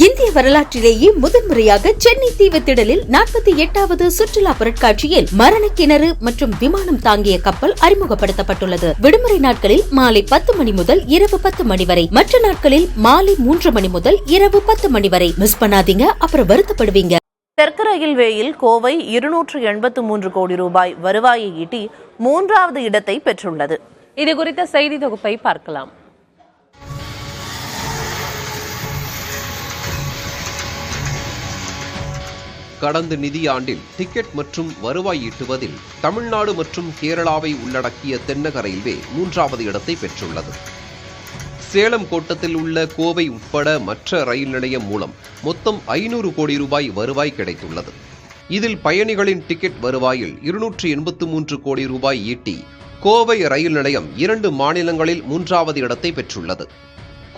இந்திய வரலாற்றிலேயே முதன்முறையாக சென்னை தீவுத்திடலில் 48வது சுற்றுலா பொருட்காட்சியில் மரண கிணறு மற்றும் விமானம் தாங்கிய கப்பல் அறிமுகப்படுத்தப்பட்டுள்ளது. விடுமுறை நாட்களில் மாலை 10 மணி முதல் இரவு 10 மணி வரை, மற்ற நாட்களில் மாலை 3 மணி முதல் இரவு 10 மணி வரை. மிஸ் பண்ணாதீங்க, அப்புறம் வருத்தப்படுவீங்க. தெற்கு ரயில்வேயில் கோவை 283 கோடி ரூபாய் வருவாயை ஈட்டி 3வது இடத்தை பெற்றுள்ளது. இது குறித்த செய்தி தொகுப்பை பார்க்கலாம். கடந்த நிதியாண்டில் டிக்கெட் மற்றும் வருவாய் ஈட்டுவதில் தமிழ்நாடு மற்றும் கேரளாவை உள்ளடக்கிய தென்னக ரயில்வே 3வது இடத்தை பெற்றுள்ளது. சேலம் கோட்டத்தில் உள்ள கோவை உட்பட மற்ற ரயில் நிலையம் மூலம் மொத்தம் 500 கோடி ரூபாய் வருவாய் கிடைத்துள்ளது. இதில் பயணிகளின் டிக்கெட் வருவாயில் 283 கோடி ரூபாய் ஈட்டி கோவை ரயில் நிலையம் 2 மாநிலங்களில் 3வது இடத்தை பெற்றுள்ளது.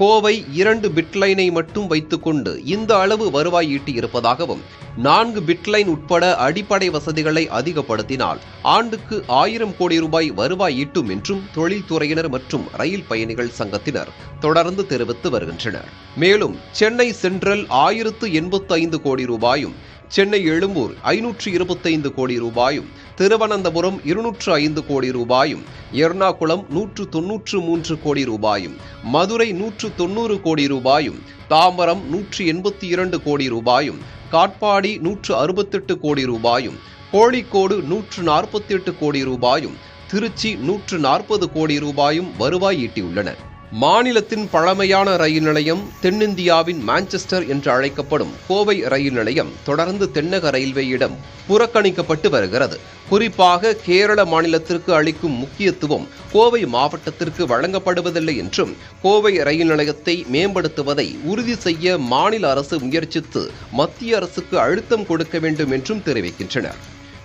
கோவை 2 பிட்லைனை மட்டும் வைத்துக்கொண்டு இந்த அளவு வருவாய் ஈட்டி இருப்பதாகவும், 4 பிட்லைன் உட்பட அடிப்படை வசதிகளை அதிகப்படுத்தினால் ஆண்டுக்கு 1000 கோடி ரூபாய் வருவாய் ஈட்டும் என்றும் தொழில்துறையினர் மற்றும் ரயில் பயணிகள் சங்கத்தினர் தொடர்ந்து தெரிவித்து வருகின்றனர். மேலும் சென்னை சென்ட்ரல் 1085 கோடி ரூபாயும், சென்னை எழும்பூர் 525 கோடி ரூபாயும், திருவனந்தபுரம் 205 கோடி ரூபாயும், எர்ணாகுளம் 193 கோடி ரூபாயும், மதுரை 190 கோடி ரூபாயும், தாம்பரம் 182 கோடி ரூபாயும், காட்பாடி 168 கோடி ரூபாயும், கோழிக்கோடு 148 கோடி ரூபாயும், திருச்சி 140 கோடி ரூபாயும் வருவாய் ஈட்டியுள்ளன. மாநிலத்தின் பழமையான ரயில் நிலையம் தென்னிந்தியாவின் மான்செஸ்டர் என்று அழைக்கப்படும் கோவை ரயில் நிலையம் தொடர்ந்து தென்னக ரயில்வேயிடம் புறக்கணிக்கப்பட்டு வருகிறது. குறிப்பாக கேரள மாநிலத்திற்கு அளிக்கும் முக்கியத்துவம் கோவை மாவட்டத்திற்கு வழங்கப்படுவதில்லை என்றும், கோவை ரயில் நிலையத்தை மேம்படுத்துவதை உறுதி செய்ய மாநில அரசு முயற்சித்து மத்திய அரசுக்கு அழுத்தம் கொடுக்க வேண்டும் என்றும் தெரிவிக்கின்றனர்.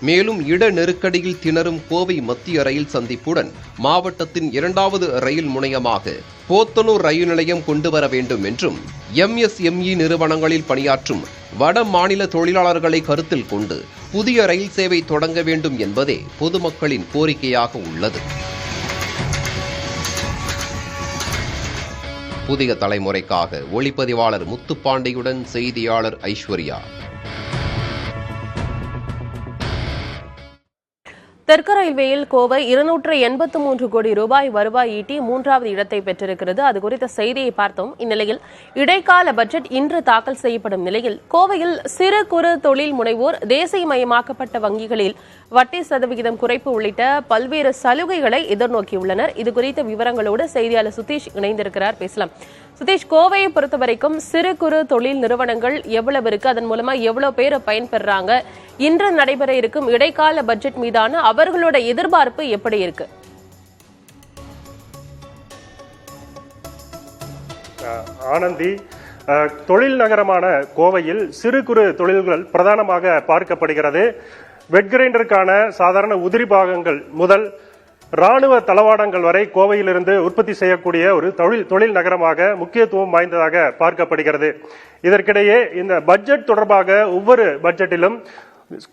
மேலும் இட நெருக்கடியில் திணறும் கோவை மத்திய ரயில் சந்திப்புடன் மாவட்டத்தின் 2வது ரயில் முனையமாக போத்தனூர் ரயில் நிலையம் கொண்டுவர வேண்டும் என்றும், MSME நிறுவனங்களில் பணியாற்றும் வட மாநில தொழிலாளர்களை கருத்தில் கொண்டு புதிய ரயில் சேவை தொடங்க வேண்டும் என்பதே பொதுமக்களின் கோரிக்கையாக உள்ளது. புதிய தலைமுறைக்காக ஒளிப்பதிவாளர் முத்துப்பாண்டியுடன் செய்தியாளர் ஐஸ்வர்யா. தெற்கு ரயில்வேயில் கோவை 283 கோடி ரூபாய் வருவாய் ஈட்டி 3வது இடத்தை பெற்றிருக்கிறது. அது குறித்த செய்தியை பார்த்தோம். இந்நிலையில் இடைக்கால பட்ஜெட் இன்று தாக்கல் செய்யப்படும் நிலையில் கோவையில் சிறு குறு தொழில் முனைவோர் தேசியமயமாக்கப்பட்ட வங்கிகளில் வட்டி சதவிகிதம் குறைப்பு உள்ளிட்ட பல்வேறு சலுகைகளை எதிர்நோக்கியுள்ளனர். இது குறித்த விவரங்களோடு செய்தியாளர் சுதீஷ் இணைந்திருக்கிறார். பேசலாம். சுதீஷ், கோவையை பொறுத்த வரைக்கும் சிறு குறு தொழில் நிறுவனங்கள் எவ்வளவு இருக்கு, அதன் மூலமா எவ்வளவு பேர் பயன்பெறாங்க, இன்று நடைபெற இருக்கும் இடைக்கால பட்ஜெட் மீதான அவர்களோட எதிர்பார்ப்பு எப்படி இருக்கு? ஆனந்தி, தொழில் நகரமான கோவையில் சிறு குறு தொழில்கள் பிரதானமாக பார்க்கப்படுகிறது. வெட் கிரைண்டருக்கான சாதாரண உதிரி பாகங்கள் முதல் ராணுவ தளவாடங்கள் வரை கோவையிலிருந்து உற்பத்தி செய்யக்கூடிய ஒரு தொழில் நகரமாக முக்கியத்துவம் வாய்ந்ததாக பார்க்கப்படுகிறது. இதற்கிடையே இந்த பட்ஜெட் தொடர்பாக ஒவ்வொரு பட்ஜெட்டிலும்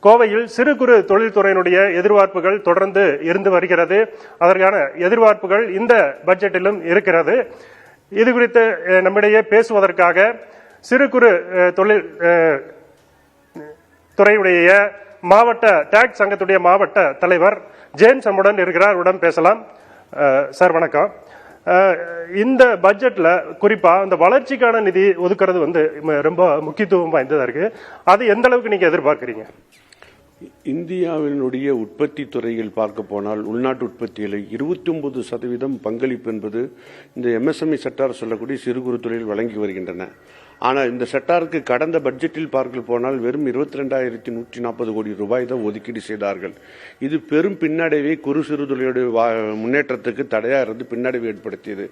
கோவையில் சிறு குறு தொழில்துறையினுடைய எதிர்பார்ப்புகள் தொடர்ந்து இருந்து வருகிறது. அதற்கான எதிர்பார்ப்புகள் இந்த பட்ஜெட்டிலும் இருக்கிறது. இது குறித்து நம்மிடையே பேசுவதற்காக சிறு குறு தொழில் துறையுடைய மாவட்ட டாக்ஸ் சங்கத்துடைய மாவட்ட தலைவர் ஜேம்ஸ் நம்முடன் இருக்கிறார். உடன் பேசலாம். சார் வணக்கம். இந்த பட்ஜெட்ல குறிப்பா இந்த வளர்ச்சிக்கான நிதி ஒதுக்குறது ரொம்ப முக்கியத்துவம் வாய்ந்ததா இருக்கு. அது எந்த அளவுக்கு நீங்க எதிர்பார்க்கிறீங்க? இந்தியாவினுடைய உற்பத்தி துறையில் பார்க்க போனால் உள்நாட்டு உற்பத்தியில் 29% பங்களிப்பு என்பது இந்த MSME செக்டார் சொல்லக்கூடிய சிறு குறு தொழில் வழங்கி வருகின்றன. ஆனால் இந்த செக்டாருக்கு கடந்த பட்ஜெட்டில் பார்க்க போனால் வெறும் 22,140 கோடி ரூபாய் தான் ஒதுக்கீடு செய்தார்கள். இது பெரும் பின்னடைவை குறு சிறு தொழிலுடைய முன்னேற்றத்துக்கு தடையாக இருந்து பின்னடைவு ஏற்படுத்தியது.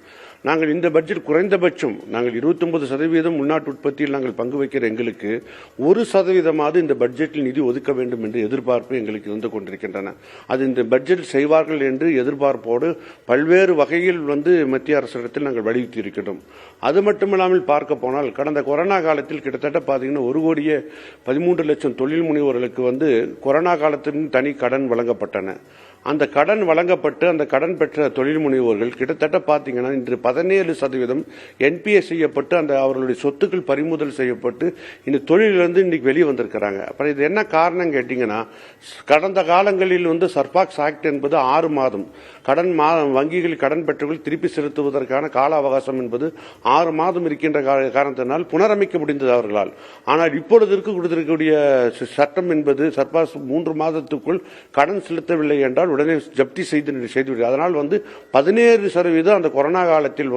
நாங்கள் இந்த பட்ஜெட் குறைந்தபட்சம் நாங்கள் 29% உள்நாட்டு உற்பத்தியில் நாங்கள் பங்கு வைக்கிற எங்களுக்கு 1% இந்த பட்ஜெட்டில் நிதி ஒதுக்க வேண்டும் என்று எதிர்பார்ப்பு எங்களுக்கு இருந்து கொண்டிருக்கின்றன. அது இந்த பட்ஜெட் செய்வார்கள் என்று எதிர்பார்ப்போடு பல்வேறு வகையில் மத்திய அரசிடத்தில் நாங்கள் வலியுறுத்தி இருக்கின்றோம். அது மட்டுமில்லாமல் பார்க்க போனால் கடந்த கொரோனா காலத்தில் கிட்டத்தட்ட பார்த்தீங்கன்னா 1,13,00,000 தொழில் முனைவோர்களுக்கு கொரோனா காலத்தின் தனி கடன் வழங்கப்பட்டன. அந்த கடன் வழங்கப்பட்டு அந்த கடன் பெற்ற தொழில் முனைவோர்கள் கிட்டத்தட்ட பார்த்தீங்கன்னா இன்று 17% என்பிஎஸ் செய்யப்பட்டு அந்த அவர்களுடைய சொத்துக்கள் பறிமுதல் செய்யப்பட்டு இந்த தொழிலிருந்து இன்னைக்கு வெளியே வந்திருக்கிறாங்க. அப்புறம் இது என்ன காரணம் கேட்டீங்கன்னா, கடந்த காலங்களில் சர்பாக்ஸ் ஆக்ட் என்பது 6 மாதம் கடன் வங்கிகளில் கடன் பெற்றவர்கள் திருப்பி செலுத்துவதற்கான கால அவகாசம் என்பது 6 மாதம் இருக்கின்ற காரணத்தினால் புனரமைக்க முடிந்தது அவர்களால். ஆனால் இப்பொழுது கொடுத்திருக்கக்கூடிய சட்டம் என்பது சர்பாக்ஸ் 3 மாதத்துக்குள் கடன் செலுத்தவில்லை என்றால் உடனே ஜப்தி செய்து அதனால் 17% அந்த கொரோனா காலத்தில்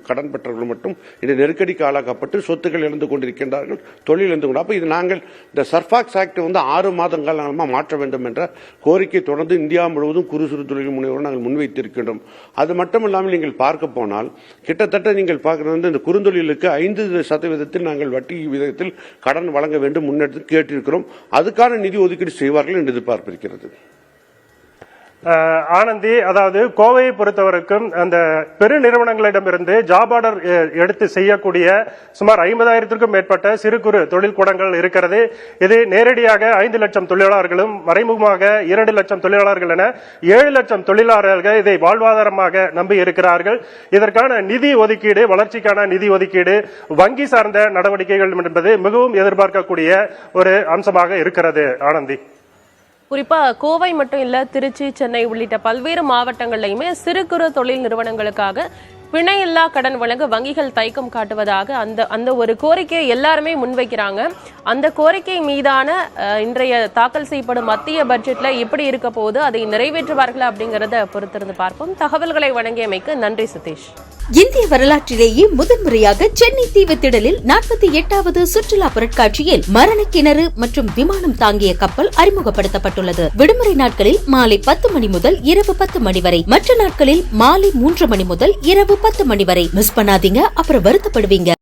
கடன் பெற்றவர்கள் மட்டும் இந்த நெருக்கடிக்கு ஆளாக்கப்பட்டு சொத்துக்கள் இழந்து கொண்டிருக்கின்றார்கள், தொழில் இழந்து கொண்டு. அப்ப இது நாங்கள் இந்த சர்பாக்ஸ் ஆக்ட் 6 மாதம் காலமாக மாற்ற வேண்டும் என்ற கோரிக்கை தொடர்ந்து இந்தியா முழுவதும் குறு சிறு தொழில் முனைவோர் நாங்கள் முன்வைத்திருக்கின்றோம். அது மட்டுமல்லாமல் நீங்கள் பார்க்க போனால் கிட்டத்தட்ட நீங்கள் பார்க்கிறது இந்த குறுந்தொழிலுக்கு 5% நாங்கள் வட்டி விதத்தில் கடன் வழங்க வேண்டும் முன்னெடுத்து கேட்டிருக்கிறோம். அதுக்கான நிதி ஒதுக்கீடு செய்வார்கள் என்று எதிர்பார்ப்பிருக்கிறது. ஆனந்தி, அதாவது கோவையை பொறுத்தவரைக்கும் அந்த பெருநிறுவனங்களிடமிருந்து ஜாப் ஆர்டர் எடுத்து செய்யக்கூடிய சுமார் 50,000க்கும் மேற்பட்ட சிறு குறு தொழில் கூடங்கள் இருக்கிறது. இது நேரடியாக 5 லட்சம் தொழிலாளர்களும் மறைமுகமாக 2 லட்சம் தொழிலாளர்கள் என 7 லட்சம் தொழிலாளர்கள் இதை வாழ்வாதாரமாக நம்பி இருக்கிறார்கள். இதற்கான நிதி ஒதுக்கீடு, வளர்ச்சிக்கான நிதி ஒதுக்கீடு, வங்கி சார்ந்த நடவடிக்கைகள் என்பது மிகவும் எதிர்பார்க்கக்கூடிய ஒரு அம்சமாக இருக்கிறது. ஆனந்தி, குறிப்பா கோவை மட்டும் இல்ல, திருச்சி, சென்னை உள்ளிட்ட பல்வேறு மாவட்டங்களிலுமே சிறு குறு தொழில் நிறுவனங்களுக்காக பிணையில்லா கடன் வழங்க வங்கிகள் தயக்கம் காட்டுவதாக அந்த ஒரு கோரிக்கையை எல்லாருமே முன்வைக்கிறாங்க. அந்த கோரிக்கை மீதான இன்றைய தாக்கல் செய்யப்படும் மத்திய பட்ஜெட்ல எப்படி இருக்க போது, அதை நிறைவேற்றுவார்களா அப்படிங்கறத பொறுத்திருந்து பார்ப்போம். தகவல்களை வழங்கியமைக்கு நன்றி சதீஷ். இந்திய வரலாற்றிலேயே முதன்முறையாக சென்னை தீவுத்திடலில் 48வது சுற்றுலா பொருட்காட்சியில் மரண கிணறு மற்றும் விமானம் தாங்கிய கப்பல் அறிமுகப்படுத்தப்பட்டுள்ளது. விடுமுறை நாட்களில் மாலை 10 மணி முதல் இரவு 10 மணி வரை, மற்ற நாட்களில் மாலை 3 மணி முதல் இரவு 10 மணி வரை. மிஸ் பண்ணாதீங்க, அப்புறம் வருத்தப்படுவீங்க.